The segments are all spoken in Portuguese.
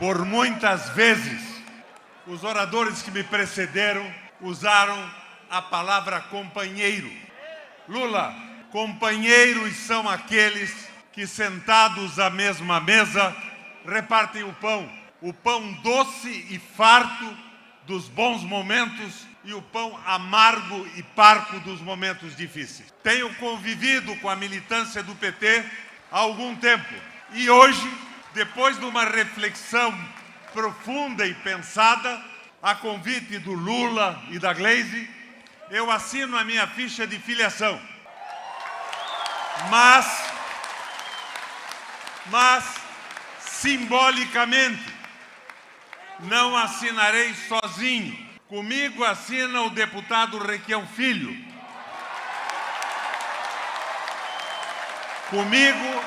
Por muitas vezes, os oradores que me precederam usaram a palavra companheiro. Lula, companheiros são aqueles que, sentados à mesma mesa, repartem o pão doce e farto dos bons momentos e o pão amargo e parco dos momentos difíceis. Tenho convivido com a militância do PT há algum tempo e hoje, depois de uma reflexão profunda e pensada, a convite do Lula e da Gleisi, eu assino a minha ficha de filiação. Mas simbolicamente, não assinarei sozinho. Comigo assina o deputado Requião Filho. Comigo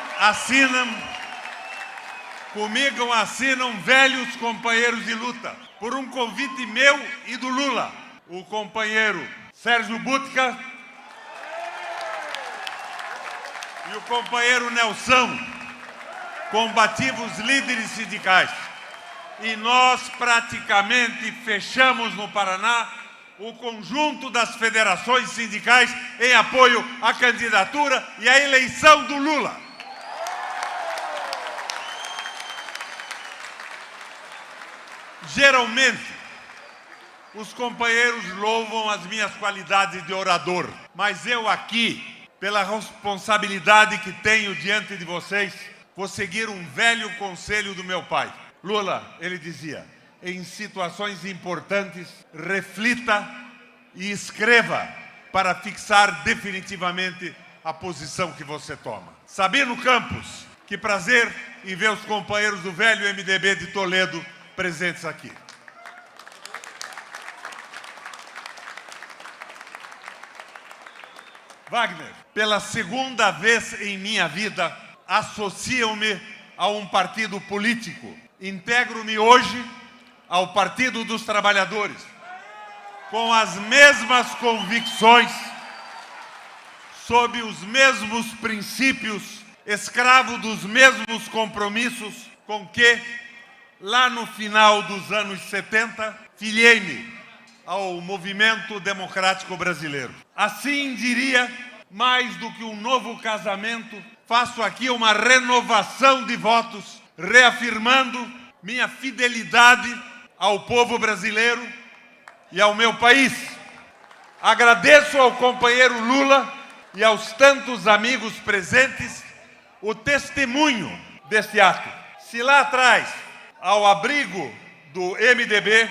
assinam velhos companheiros de luta, por um convite meu e do Lula. O companheiro Sérgio Butka e o companheiro Nelson, combativos líderes sindicais. E nós praticamente fechamos no Paraná o conjunto das federações sindicais em apoio à candidatura e à eleição do Lula. Geralmente, os companheiros louvam as minhas qualidades de orador, mas eu aqui, pela responsabilidade que tenho diante de vocês, vou seguir um velho conselho do meu pai. Lula, ele dizia, em situações importantes, reflita e escreva para fixar definitivamente a posição que você toma. Sabino Campos, que prazer em ver os companheiros do velho MDB de Toledo presentes aqui. Wagner, pela segunda vez em minha vida, associam-me a um partido político. Integro-me hoje ao Partido dos Trabalhadores, com as mesmas convicções, sob os mesmos princípios, escravo dos mesmos compromissos com que, lá no final dos anos 70, filiei-me ao movimento democrático brasileiro. Assim, diria, mais do que um novo casamento, faço aqui uma renovação de votos, reafirmando minha fidelidade ao povo brasileiro e ao meu país. Agradeço ao companheiro Lula e aos tantos amigos presentes o testemunho deste ato. Se lá atrás, ao abrigo do MDB,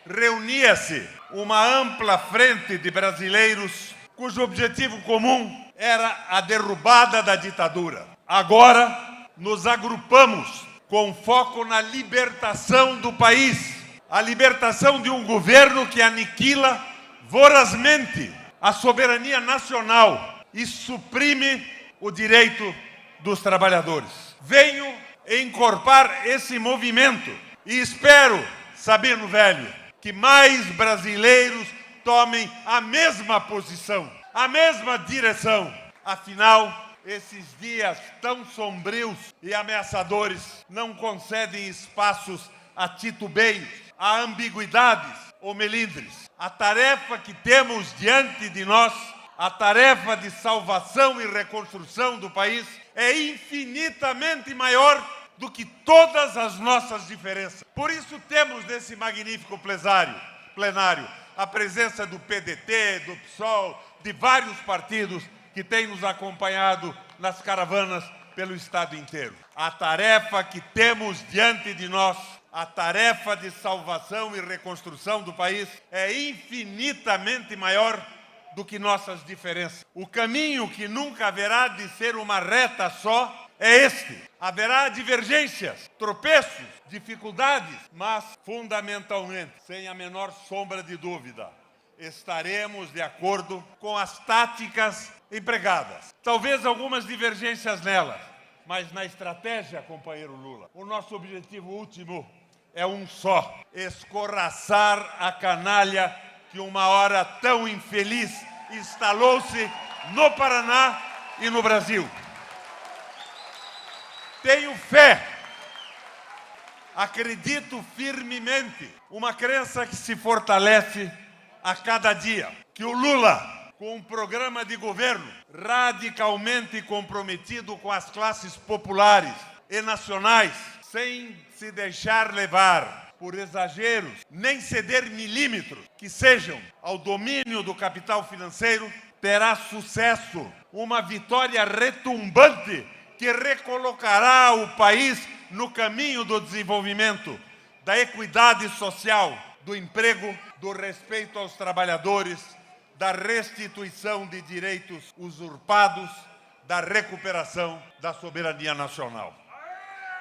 reunia-se uma ampla frente de brasileiros cujo objetivo comum era a derrubada da ditadura. Agora, nos agrupamos com foco na libertação do país, a libertação de um governo que aniquila vorazmente a soberania nacional e suprime o direito dos trabalhadores. Venho encorpar esse movimento e espero, Sabino Velho, que mais brasileiros tomem a mesma posição, a mesma direção. Afinal, esses dias tão sombrios e ameaçadores não concedem espaços a titubeios, a ambiguidades ou melindres. A tarefa que temos diante de nós, a tarefa de salvação e reconstrução do país, é infinitamente maior do que todas as nossas diferenças. Por isso temos nesse magnífico plenário a presença do PDT, do PSOL, de vários partidos que têm nos acompanhado nas caravanas pelo Estado inteiro. A tarefa que temos diante de nós, a tarefa de salvação e reconstrução do país, é infinitamente maior do que nossas diferenças. O caminho que nunca haverá de ser uma reta só é este. Haverá divergências, tropeços, dificuldades, mas, fundamentalmente, sem a menor sombra de dúvida, estaremos de acordo com as táticas empregadas. Talvez algumas divergências nelas, mas na estratégia, companheiro Lula, o nosso objetivo último é um só: escorraçar a canalha que uma hora tão infeliz instalou-se no Paraná e no Brasil. Tenho fé Acredito firmemente, uma crença que se fortalece a cada dia, que o Lula, com um programa de governo radicalmente comprometido com as classes populares e nacionais, sem se deixar levar por exageros, nem ceder milímetros que sejam ao domínio do capital financeiro, terá sucesso, uma vitória retumbante que recolocará o país no caminho do desenvolvimento, da equidade social, do emprego, do respeito aos trabalhadores, da restituição de direitos usurpados, da recuperação da soberania nacional.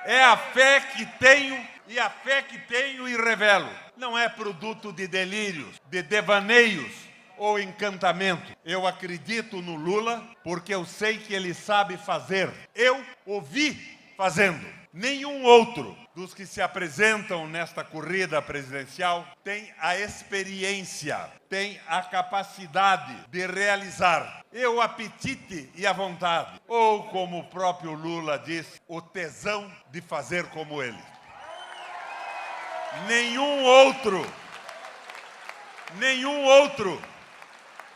É a fé que tenho, e a fé que tenho e revelo não é produto de delírios, de devaneios ou encantamento. Eu acredito no Lula porque eu sei que ele sabe fazer. Eu o vi fazendo. Nenhum outro dos que se apresentam nesta corrida presidencial tem a experiência, tem a capacidade de realizar, e o apetite e a vontade, ou como o próprio Lula diz, o tesão de fazer como ele. Nenhum outro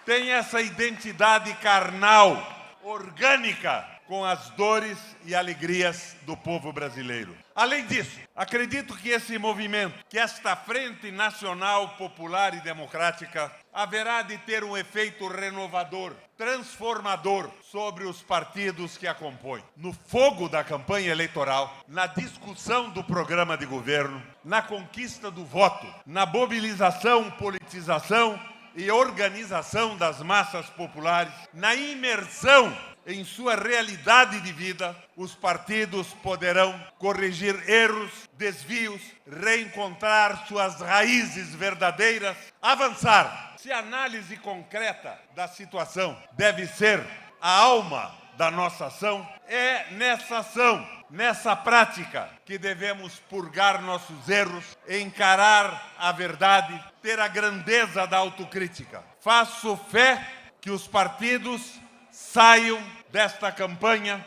tem essa identidade carnal, orgânica, com as dores e alegrias do povo brasileiro. Além disso, acredito que esse movimento, que esta Frente Nacional Popular e Democrática, haverá de ter um efeito renovador, transformador sobre os partidos que a compõem. No fogo da campanha eleitoral, na discussão do programa de governo, na conquista do voto, na mobilização, politização e organização das massas populares, na imersão em sua realidade de vida, os partidos poderão corrigir erros, desvios, reencontrar suas raízes verdadeiras, avançar. Se a análise concreta da situação deve ser a alma da nossa ação, é nessa ação, nessa prática, que devemos purgar nossos erros, encarar a verdade, ter a grandeza da autocrítica. Faço fé que os partidos saiam desta campanha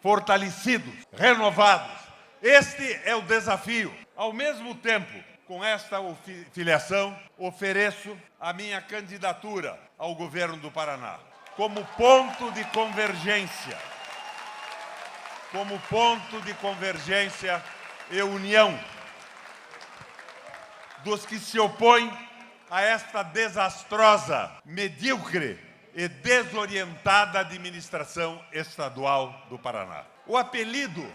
fortalecidos, renovados. Este é o desafio. Ao mesmo tempo, com esta filiação, ofereço a minha candidatura ao governo do Paraná como ponto de convergência, e união dos que se opõem a esta desastrosa, medíocre e desorientada administração estadual do Paraná. O apelido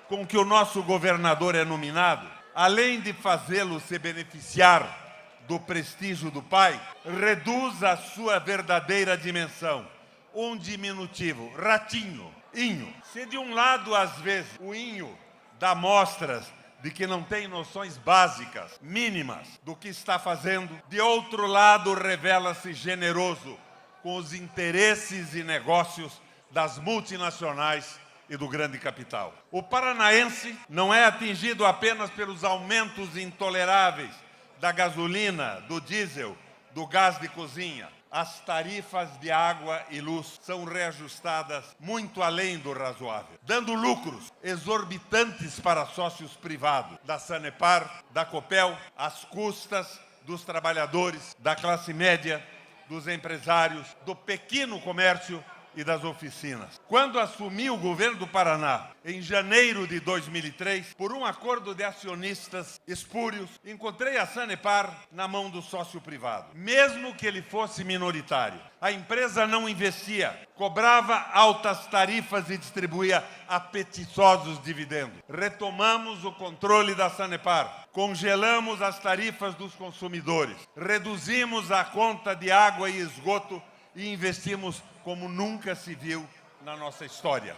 com que o nosso governador é nominado, além de fazê-lo se beneficiar do prestígio do pai, reduz a sua verdadeira dimensão. Um diminutivo, ratinho, inho. Se de um lado, às vezes, o inho dá mostras de que não tem noções básicas, mínimas, do que está fazendo, de outro lado, revela-se generoso com os interesses e negócios das multinacionais e do grande capital. O paranaense não é atingido apenas pelos aumentos intoleráveis da gasolina, do diesel, do gás de cozinha. As tarifas de água e luz são reajustadas muito além do razoável, dando lucros exorbitantes para sócios privados da Sanepar, da Copel, às custas dos trabalhadores, da classe média, dos empresários, do pequeno comércio e das oficinas. Quando assumi o governo do Paraná, em janeiro de 2003, por um acordo de acionistas espúrios, encontrei a Sanepar na mão do sócio privado. Mesmo que ele fosse minoritário, a empresa não investia, cobrava altas tarifas e distribuía apetitosos dividendos. Retomamos o controle da Sanepar, congelamos as tarifas dos consumidores, reduzimos a conta de água e esgoto e investimos como nunca se viu na nossa história,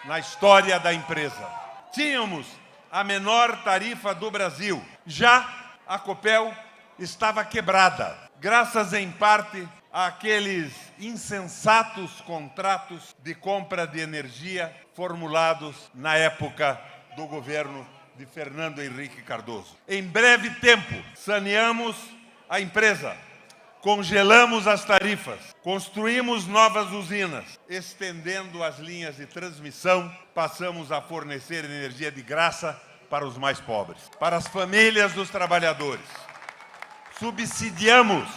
na história da empresa. Tínhamos a menor tarifa do Brasil. Já a Copel estava quebrada, graças em parte àqueles insensatos contratos de compra de energia formulados na época do governo de Fernando Henrique Cardoso. Em breve tempo, saneamos a empresa, congelamos as tarifas, construímos novas usinas, estendendo as linhas de transmissão, passamos a fornecer energia de graça para os mais pobres, para as famílias dos trabalhadores. Subsidiamos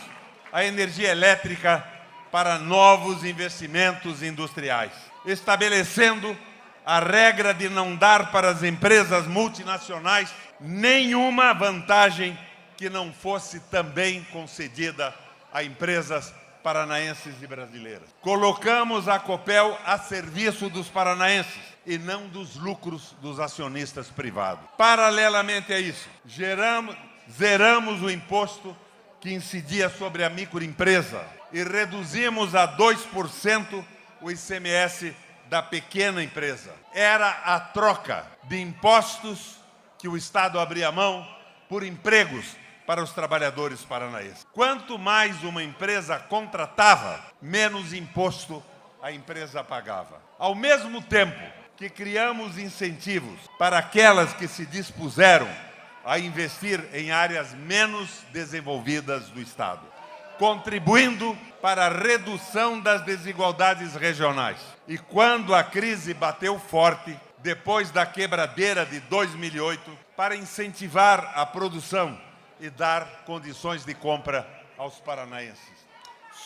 a energia elétrica para novos investimentos industriais, estabelecendo a regra de não dar para as empresas multinacionais nenhuma vantagem que não fosse também concedida a empresas paranaenses e brasileiras. Colocamos a Copel a serviço dos paranaenses e não dos lucros dos acionistas privados. Paralelamente a isso, zeramos o imposto que incidia sobre a microempresa e reduzimos a 2% o ICMS da pequena empresa. Era a troca de impostos que o Estado abria mão por empregos para os trabalhadores paranaenses. Quanto mais uma empresa contratava, menos imposto a empresa pagava. Ao mesmo tempo que criamos incentivos para aquelas que se dispuseram a investir em áreas menos desenvolvidas do Estado, contribuindo para a redução das desigualdades regionais. E quando a crise bateu forte, depois da quebradeira de 2008, para incentivar a produção e dar condições de compra aos paranaenses,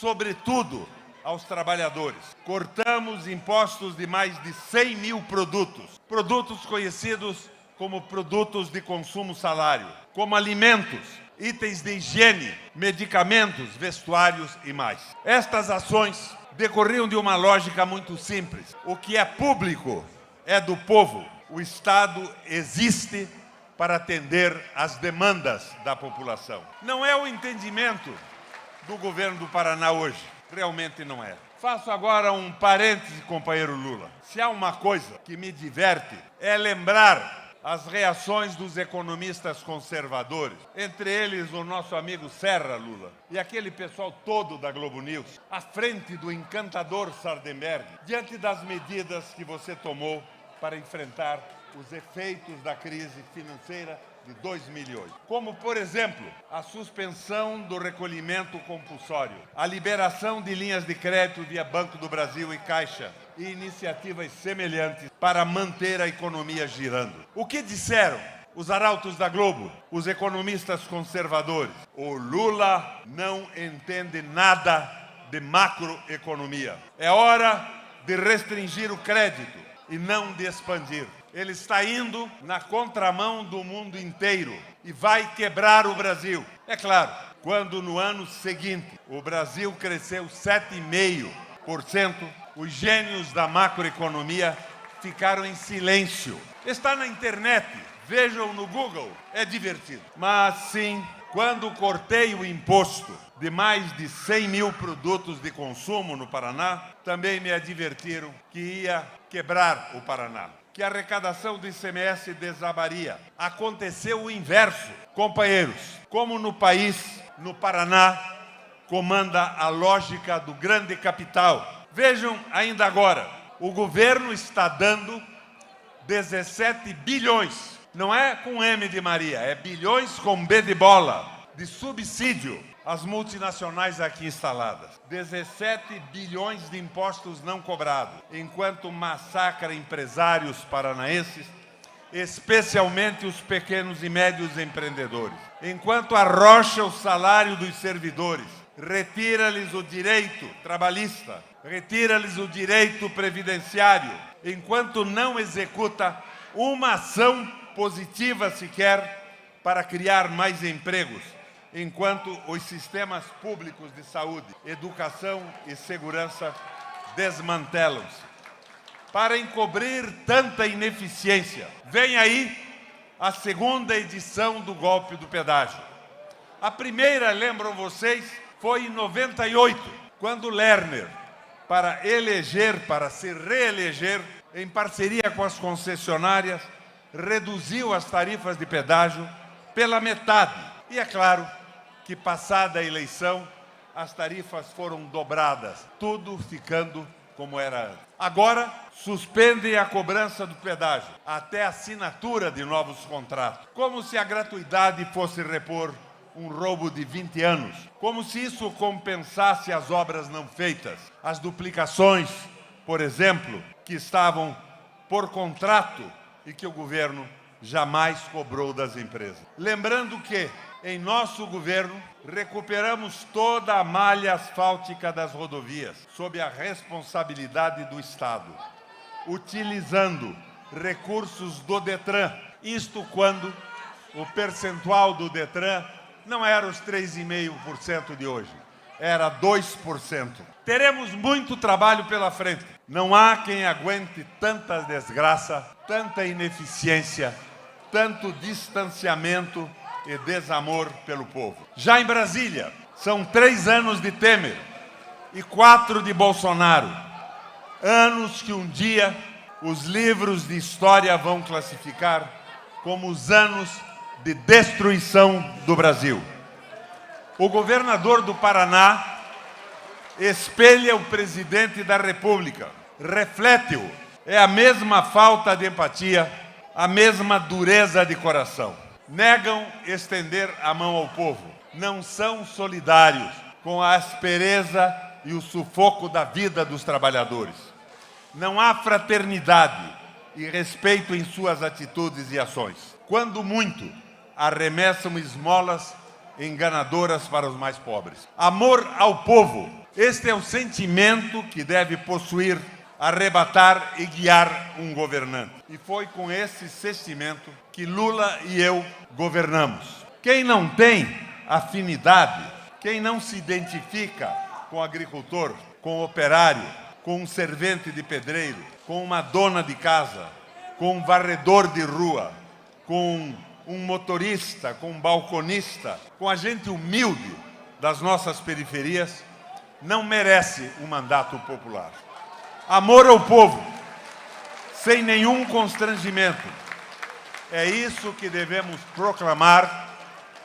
sobretudo aos trabalhadores. Cortamos impostos de mais de 100 mil produtos conhecidos como produtos de consumo salário, como alimentos, itens de higiene, medicamentos, vestuários e mais. Estas ações decorriam de uma lógica muito simples. O que é público é do povo. O Estado existe para atender às demandas da população. Não é o entendimento do governo do Paraná hoje. Realmente não é. Faço agora um parêntese, companheiro Lula. Se há uma coisa que me diverte, é lembrar as reações dos economistas conservadores, entre eles o nosso amigo Serra, Lula, e aquele pessoal todo da Globo News, à frente do encantador Sardenberg, diante das medidas que você tomou para enfrentar os efeitos da crise financeira de 2008. Como, por exemplo, a suspensão do recolhimento compulsório, a liberação de linhas de crédito via Banco do Brasil e Caixa e iniciativas semelhantes para manter a economia girando. O que disseram os arautos da Globo, os economistas conservadores? O Lula não entende nada de macroeconomia. É hora de restringir o crédito e não de expandir. Ele está indo na contramão do mundo inteiro e vai quebrar o Brasil. É claro, quando no ano seguinte o Brasil cresceu 7,5%, os gênios da macroeconomia ficaram em silêncio. Está na internet, vejam no Google, é divertido. Mas sim, quando cortei o imposto de mais de 100 mil produtos de consumo no Paraná, também me advertiram que ia quebrar o Paraná, que a arrecadação do ICMS desabaria. Aconteceu o inverso. Companheiros, como no país, no Paraná, comanda a lógica do grande capital. Vejam ainda agora, o governo está dando 17 bilhões, não é com M de Maria, é bilhões com B de bola, de subsídio às multinacionais aqui instaladas. 17 bilhões de impostos não cobrados, enquanto massacra empresários paranaenses, especialmente os pequenos e médios empreendedores. Enquanto arrocha o salário dos servidores, retira-lhes o direito trabalhista, retira-lhes o direito previdenciário, enquanto não executa uma ação positiva sequer para criar mais empregos, enquanto os sistemas públicos de saúde, educação e segurança desmantelam-se. Para encobrir tanta ineficiência, vem aí a segunda edição do golpe do pedágio. A primeira, lembram vocês, foi em 98, quando Lerner, para se reeleger, em parceria com as concessionárias, reduziu as tarifas de pedágio pela metade. E é claro que, passada a eleição, as tarifas foram dobradas, tudo ficando como era antes. Agora, suspendem a cobrança do pedágio até a assinatura de novos contratos, como se a gratuidade fosse repor um roubo de 20 anos, como se isso compensasse as obras não feitas, as duplicações, por exemplo, que estavam por contrato e que o governo jamais cobrou das empresas. Lembrando que, em nosso governo, recuperamos toda a malha asfáltica das rodovias, sob a responsabilidade do Estado, utilizando recursos do Detran. Isto quando o percentual do Detran não era os 3,5% de hoje, era 2%. Teremos muito trabalho pela frente. Não há quem aguente tanta desgraça, tanta ineficiência, tanto distanciamento e desamor pelo povo. Já em Brasília, são 3 anos de Temer e 4 de Bolsonaro. Anos que um dia os livros de história vão classificar como os anos de destruição do Brasil. O governador do Paraná espelha o presidente da República, reflete-o. É a mesma falta de empatia, a mesma dureza de coração. Negam estender a mão ao povo. Não são solidários com a aspereza e o sufoco da vida dos trabalhadores. Não há fraternidade e respeito em suas atitudes e ações. Quando muito, arremessam esmolas enganadoras para os mais pobres. Amor ao povo. Este é o sentimento que deve possuir, arrebatar e guiar um governante. E foi com esse sentimento que Lula e eu governamos. Quem não tem afinidade, quem não se identifica com o agricultor, com o operário, com um servente de pedreiro, com uma dona de casa, com um varredor de rua, com um motorista, com um balconista, com a gente humilde das nossas periferias, não merece um mandato popular. Amor ao povo, sem nenhum constrangimento. É isso que devemos proclamar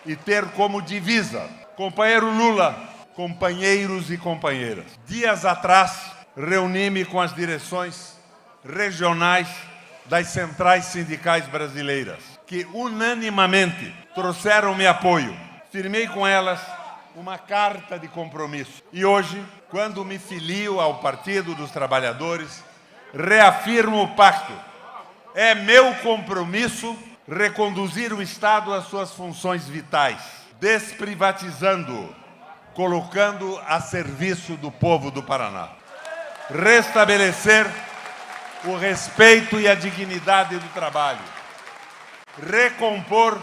e ter como divisa. Companheiro Lula, companheiros e companheiras. Dias atrás, reuni-me com as direções regionais das centrais sindicais brasileiras, que unanimamente trouxeram-me apoio. Firmei com elas uma carta de compromisso. E hoje, quando me filio ao Partido dos Trabalhadores, reafirmo o pacto. É meu compromisso reconduzir o Estado às suas funções vitais, desprivatizando-o, colocando a serviço do povo do Paraná. Restabelecer o respeito e a dignidade do trabalho. Recompor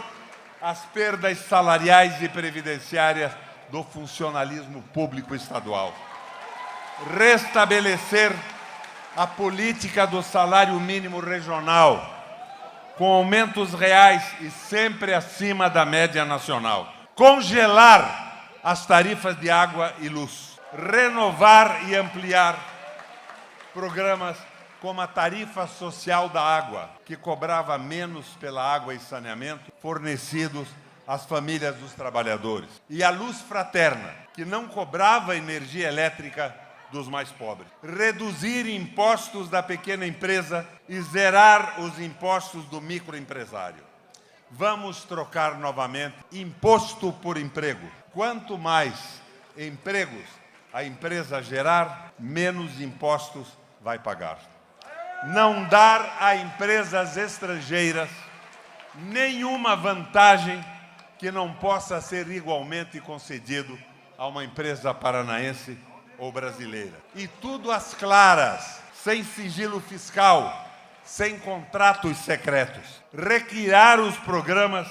as perdas salariais e previdenciárias do funcionalismo público estadual. Restabelecer a política do salário mínimo regional, com aumentos reais e sempre acima da média nacional. Congelar as tarifas de água e luz. Renovar e ampliar programas como a tarifa social da água, que cobrava menos pela água e saneamento fornecidos às famílias dos trabalhadores. E a luz fraterna, que não cobrava energia elétrica dos mais pobres. Reduzir impostos da pequena empresa e zerar os impostos do microempresário. Vamos trocar novamente imposto por emprego. Quanto mais empregos a empresa gerar, menos impostos vai pagar. Não dar a empresas estrangeiras nenhuma vantagem que não possa ser igualmente concedido a uma empresa paranaense ou brasileira. E tudo às claras, sem sigilo fiscal, sem contratos secretos. Recriar os programas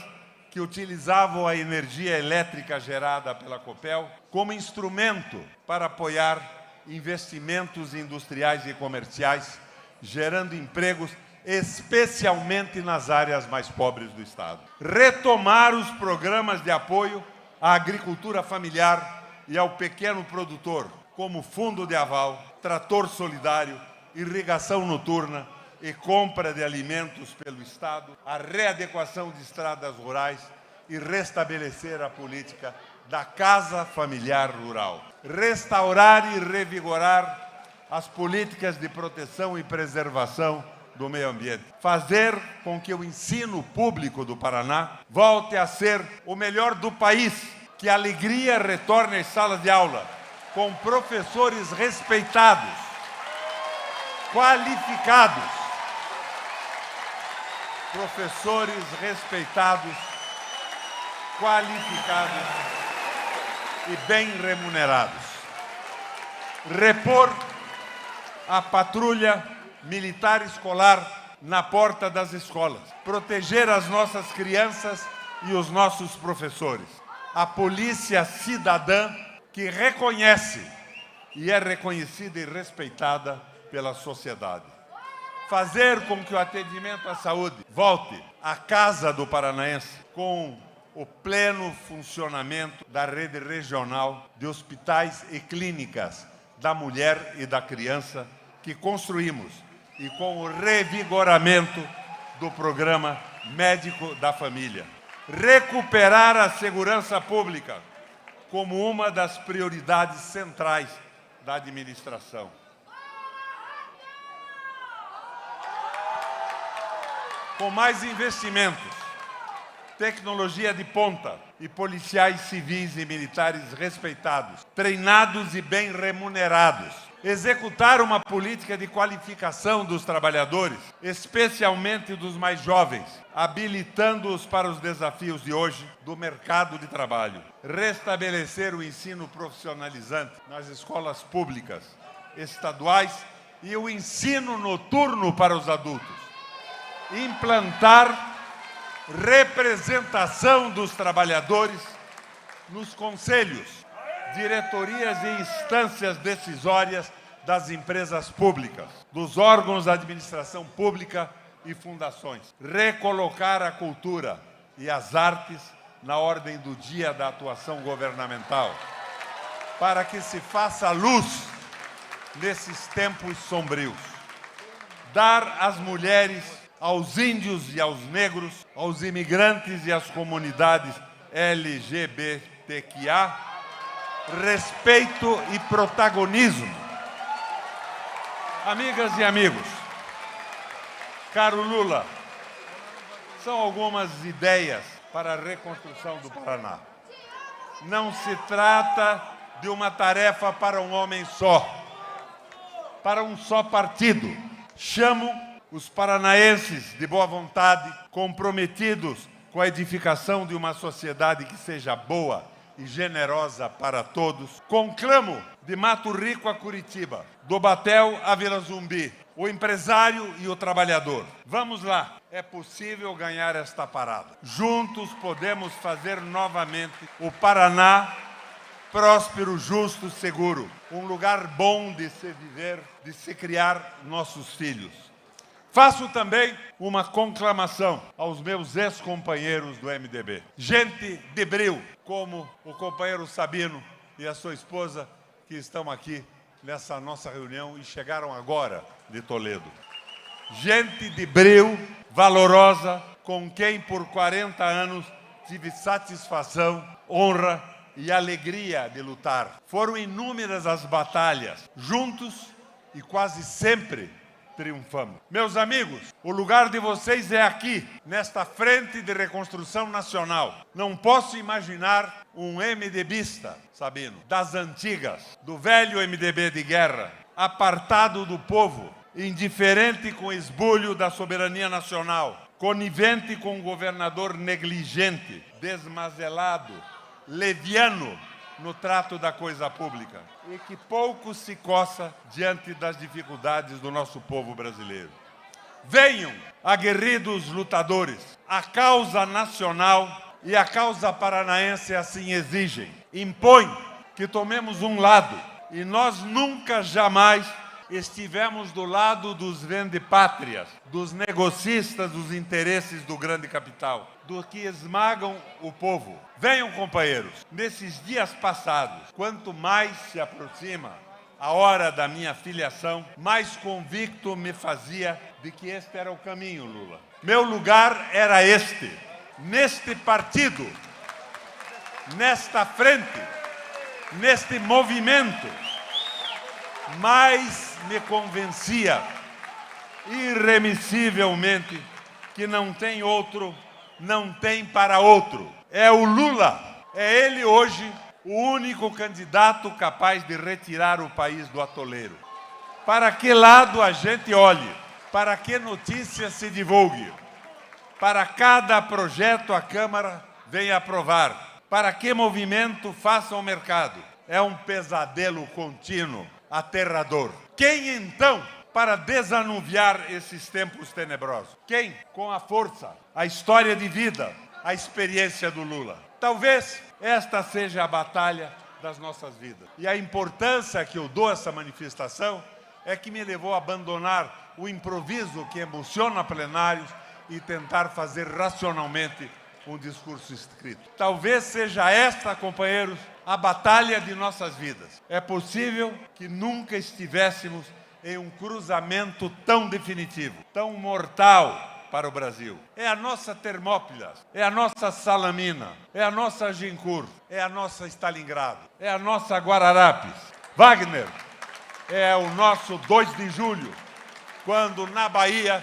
que utilizavam a energia elétrica gerada pela Copel como instrumento para apoiar investimentos industriais e comerciais, gerando empregos, especialmente nas áreas mais pobres do Estado. Retomar os programas de apoio à agricultura familiar e ao pequeno produtor, como fundo de aval, trator solidário, irrigação noturna e compra de alimentos pelo Estado, a readequação de estradas rurais e restabelecer a política da casa familiar rural. Restaurar e revigorar as políticas de proteção e preservação do meio ambiente. Fazer com que o ensino público do Paraná volte a ser o melhor do país, que a alegria retorne às salas de aula, com professores respeitados, qualificados, professores respeitados, qualificados e bem remunerados. Repor a patrulha militar escolar na porta das escolas. Proteger as nossas crianças e os nossos professores. A polícia cidadã que reconhece e é reconhecida e respeitada pela sociedade. Fazer com que o atendimento à saúde volte à casa do paranaense com o pleno funcionamento da rede regional de hospitais e clínicas da mulher e da criança que construímos e com o revigoramento do programa Médico da Família. Recuperar a segurança pública como uma das prioridades centrais da administração. Com mais investimentos, tecnologia de ponta e policiais civis e militares respeitados, treinados e bem remunerados. Executar uma política de qualificação dos trabalhadores, especialmente dos mais jovens, habilitando-os para os desafios de hoje do mercado de trabalho. Restabelecer o ensino profissionalizante nas escolas públicas, estaduais e o ensino noturno para os adultos. Implantar representação dos trabalhadores nos conselhos, diretorias e instâncias decisórias das empresas públicas, dos órgãos da administração pública e fundações. Recolocar a cultura e as artes na ordem do dia da atuação governamental, para que se faça luz nesses tempos sombrios. Dar às mulheres, aos índios e aos negros, aos imigrantes e às comunidades LGBTQIA, respeito e protagonismo. Amigas e amigos, caro Lula, são algumas ideias para a reconstrução do Paraná. Não se trata de uma tarefa para um homem só, para um só partido. Chamo os paranaenses de boa vontade, comprometidos com a edificação de uma sociedade que seja boa e generosa para todos. Conclamo de Mato Rico a Curitiba, do Batel a Vila Zumbi, o empresário e o trabalhador. Vamos lá, é possível ganhar esta parada. Juntos podemos fazer novamente o Paraná próspero, justo, seguro. Um lugar bom de se viver, de se criar nossos filhos. Faço também uma conclamação aos meus ex-companheiros do MDB. Gente de bril, como o companheiro Sabino e a sua esposa, que estão aqui nessa nossa reunião e chegaram agora de Toledo. Gente de bril, valorosa, com quem por 40 anos tive satisfação, honra e alegria de lutar. Foram inúmeras as batalhas, juntos e quase sempre triunfamos. Meus amigos, o lugar de vocês é aqui, nesta frente de reconstrução nacional. Não posso imaginar um MDBista, Sabino, das antigas, do velho MDB de guerra, apartado do povo, indiferente com o esbulho da soberania nacional, conivente com um governador negligente, desmazelado, leviano no trato da coisa pública e que pouco se coça diante das dificuldades do nosso povo brasileiro. Venham, aguerridos lutadores, a causa nacional e a causa paranaense assim exigem. Impõe que tomemos um lado e nós nunca, jamais estivemos do lado dos vende-pátrias, dos negocistas dos interesses do grande capital, do que esmagam o povo. Venham, companheiros, nesses dias passados, quanto mais se aproxima a hora da minha filiação, mais convicto me fazia de que este era o caminho, Lula. Meu lugar era este, neste partido, nesta frente, neste movimento. Mas me convencia irremissivelmente que não tem outro, não tem para outro. É o Lula, é ele hoje o único candidato capaz de retirar o país do atoleiro. Para que lado a gente olhe, para que notícia se divulgue, Para cada projeto a Câmara vem aprovar. Para que movimento façam o mercado? É um pesadelo contínuo, aterrador. Quem então, para desanuviar esses tempos tenebrosos? Quem? Com a força, a história de vida, a experiência do Lula. Talvez esta seja a batalha das nossas vidas. E a importância que eu dou a essa manifestação é que me levou a abandonar o improviso que emociona plenários e tentar fazer racionalmente um discurso escrito. Talvez seja esta, companheiros, a batalha de nossas vidas. É possível que nunca estivéssemos em um cruzamento tão definitivo, tão mortal para o Brasil. É a nossa Termópilas, é a nossa Salamina, é a nossa Agincourt, é a nossa Stalingrado, é a nossa Guararapes. Wagner, é o nosso 2 de julho, quando na Bahia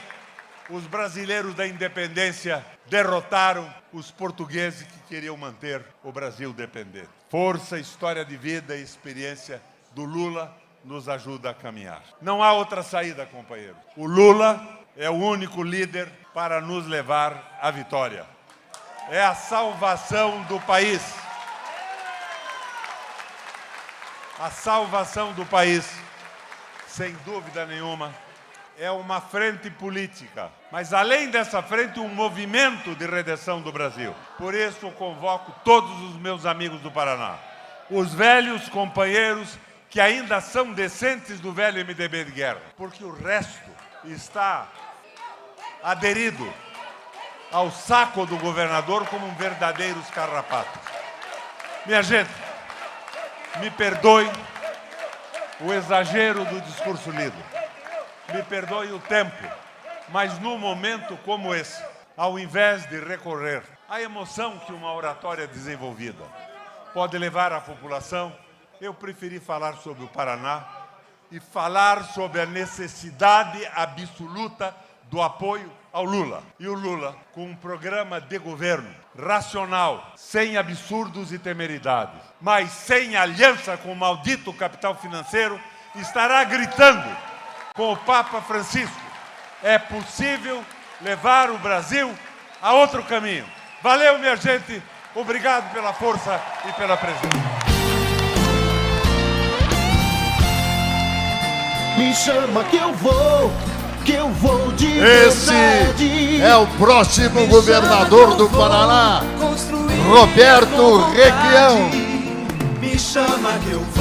os brasileiros da independência derrotaram os portugueses que queriam manter o Brasil dependente. Força, história de vida e experiência do Lula nos ajuda a caminhar. Não há outra saída, companheiro. O Lula é o único líder para nos levar à vitória. É a salvação do país. A salvação do país, sem dúvida nenhuma, é uma frente política, mas além dessa frente, um movimento de redenção do Brasil. Por isso, eu convoco todos os meus amigos do Paraná, os velhos companheiros que ainda são descendentes do velho MDB de guerra, porque o resto está aderido ao saco do governador como um verdadeiros carrapatos. Minha gente, me perdoe o exagero do discurso lido. Me perdoe o tempo, mas num momento como esse, ao invés de recorrer à emoção que uma oratória desenvolvida pode levar à população, eu preferi falar sobre o Paraná e falar sobre a necessidade absoluta do apoio ao Lula. E o Lula, com um programa de governo racional, sem absurdos e temeridades, mas sem aliança com o maldito capital financeiro, estará gritando com o Papa Francisco: é possível levar o Brasil a outro caminho. Valeu, minha gente. Obrigado pela força e pela presença. Me chama que eu vou de Esse verdade. é o próximo governador do Paraná, Roberto Requião. Me chama que eu vou.